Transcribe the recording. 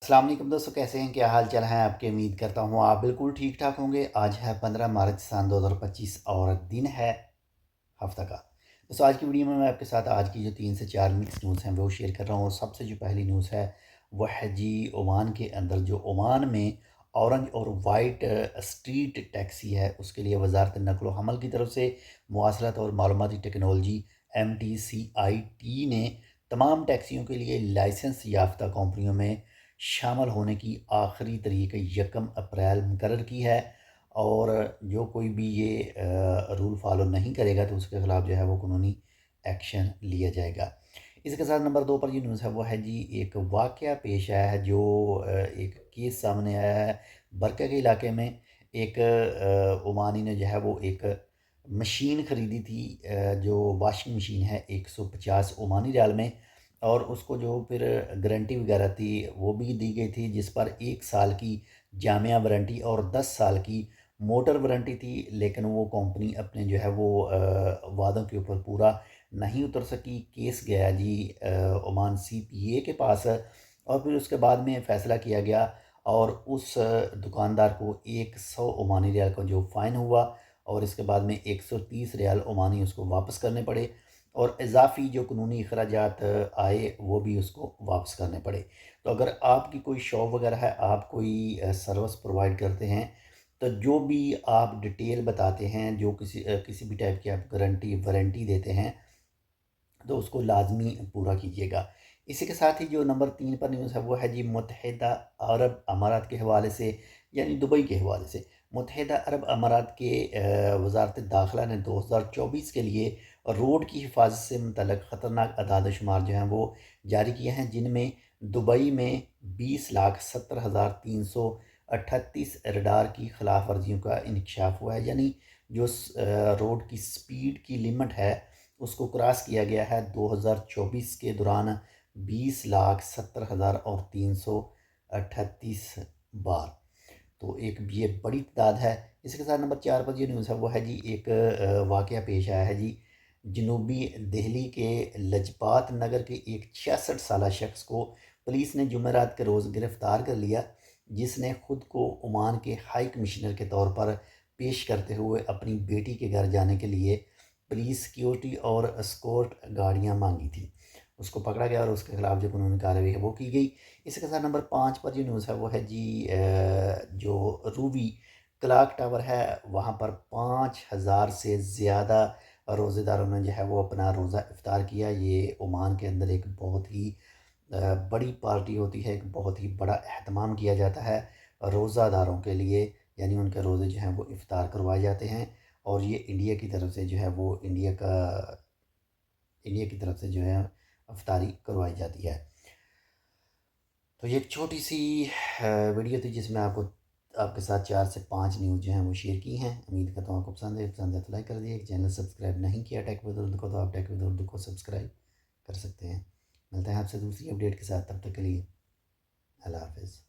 السلام علیکم دوستوں، کیسے ہیں؟ کیا حال چال ہیں آپ کے؟ امید کرتا ہوں آپ بالکل ٹھیک ٹھاک ہوں گے۔ آج ہے 15 مارچ سن 2025 اور دن ہے ہفتہ کا۔ دوستوں آج کی ویڈیو میں آپ کے ساتھ آج کی جو 3 سے 4 مکس نیوز ہیں وہ شیئر کر رہا ہوں۔ سب سے جو پہلی نیوز ہے وہ ہے جی عمان کے اندر، جو عمان میں اورنج اور وائٹ اسٹریٹ ٹیکسی ہے اس کے لیے وزارت نقل و حمل کی طرف سے مواصلات اور معلوماتی ٹیکنالوجی MTCIT نے تمام ٹیکسیوں کے لیے لائسنس یافتہ کمپنیوں میں شامل ہونے کی آخری تاریخ 1 اپریل مقرر کی ہے، اور جو کوئی بھی یہ رول فالو نہیں کرے گا تو اس کے خلاف جو ہے وہ قانونی ایکشن لیا جائے گا۔ اس کے ساتھ نمبر 2 پر جو نیوز ہے وہ ہے جی ایک واقعہ پیش آیا ہے، جو ایک کیس سامنے آیا ہے برکہ کے علاقے میں۔ ایک عمانی نے جو ہے وہ ایک مشین خریدی تھی، جو واشنگ مشین ہے 150 عمانی ریال میں، اور اس کو جو پھر گارنٹی وغیرہ تھی وہ بھی دی گئی تھی، جس پر 1 سال کی جامعہ وارنٹی اور 10 سال کی موٹر وارنٹی تھی، لیکن وہ کمپنی اپنے جو ہے وہ وعدوں کے اوپر پورا نہیں اتر سکی۔ کیس گیا جی عمان CPA کے پاس، اور پھر اس کے بعد میں فیصلہ کیا گیا اور اس دکاندار کو 100 عمانی ریال کا جو فائن ہوا، اور اس کے بعد میں 130 ریال عمانی اس کو واپس کرنے پڑے، اور اضافی جو قانونی اخراجات آئے وہ بھی اس کو واپس کرنے پڑے۔ تو اگر آپ کی کوئی شاپ وغیرہ ہے، آپ کوئی سروس پرووائڈ کرتے ہیں، تو جو بھی آپ ڈیٹیل بتاتے ہیں، جو کسی بھی ٹائپ کی آپ گارنٹی وارنٹی دیتے ہیں، تو اس کو لازمی پورا کیجیے گا۔ اسی کے ساتھ ہی جو نمبر 3 پر نیوز ہے وہ ہے جی متحدہ عرب امارات کے حوالے سے، یعنی دبئی کے حوالے سے۔ متحدہ عرب امارات کے وزارت داخلہ نے 2024 کے لیے روڈ کی حفاظت سے متعلق خطرناک اعداد و شمار جو ہیں وہ جاری کیے ہیں، جن میں دبئی میں 20,70,338 ریڈار کی خلاف ورزیوں کا انکشاف ہوا ہے، یعنی جو روڈ کی سپیڈ کی لمٹ ہے اس کو کراس کیا گیا ہے 2024 کے دوران 20,70,338 بار۔ تو ایک یہ بڑی تعداد ہے۔ اس کے ساتھ نمبر 4 پر جو نیوز ہے وہ ہے جی ایک واقعہ پیش آیا ہے جی جنوبی دہلی کے لجپات نگر کے ایک 66 سالہ شخص کو پولیس نے جمعرات کے روز گرفتار کر لیا، جس نے خود کو عمان کے ہائی کمشنر کے طور پر پیش کرتے ہوئے اپنی بیٹی کے گھر جانے کے لیے پولیس سیکیورٹی اور اسکورٹ گاڑیاں مانگی تھی۔ اس کو پکڑا گیا اور اس کے خلاف جو قانونی کارروائی ہے وہ کی گئی۔ اس کے ساتھ نمبر 5 پر جو نیوز ہے وہ ہے جی جو روبی کلاک ٹاور ہے وہاں پر 5,000 سے زیادہ روزے داروں نے جو ہے وہ اپنا روزہ افطار کیا۔ یہ عمان کے اندر ایک بہت ہی بڑی پارٹی ہوتی ہے، ایک بہت ہی بڑا اہتمام کیا جاتا ہے روزہ داروں کے لیے، یعنی ان کے روزے جو ہیں وہ افطار کروائے جاتے ہیں، اور یہ انڈیا کی طرف سے جو ہے وہ انڈیا کی طرف سے جو ہے افطاری کروائی جاتی ہے۔ تو یہ ایک چھوٹی سی ویڈیو تھی جس میں آپ کے ساتھ 4 سے 5 نیوز جو ہیں وہ شیئر کی ہیں۔ امید کرتا ہوں آپ کو پسند ہے تو لائک کر دیے۔ چینل سبسکرائب نہیں کیا ٹیک ود اردو کو تو آپ ٹیک ود اردو کو سبسکرائب کر سکتے ہیں۔ ملتے ہیں آپ سے دوسری اپڈیٹ کے ساتھ، تب تک کے لیے اللہ حافظ۔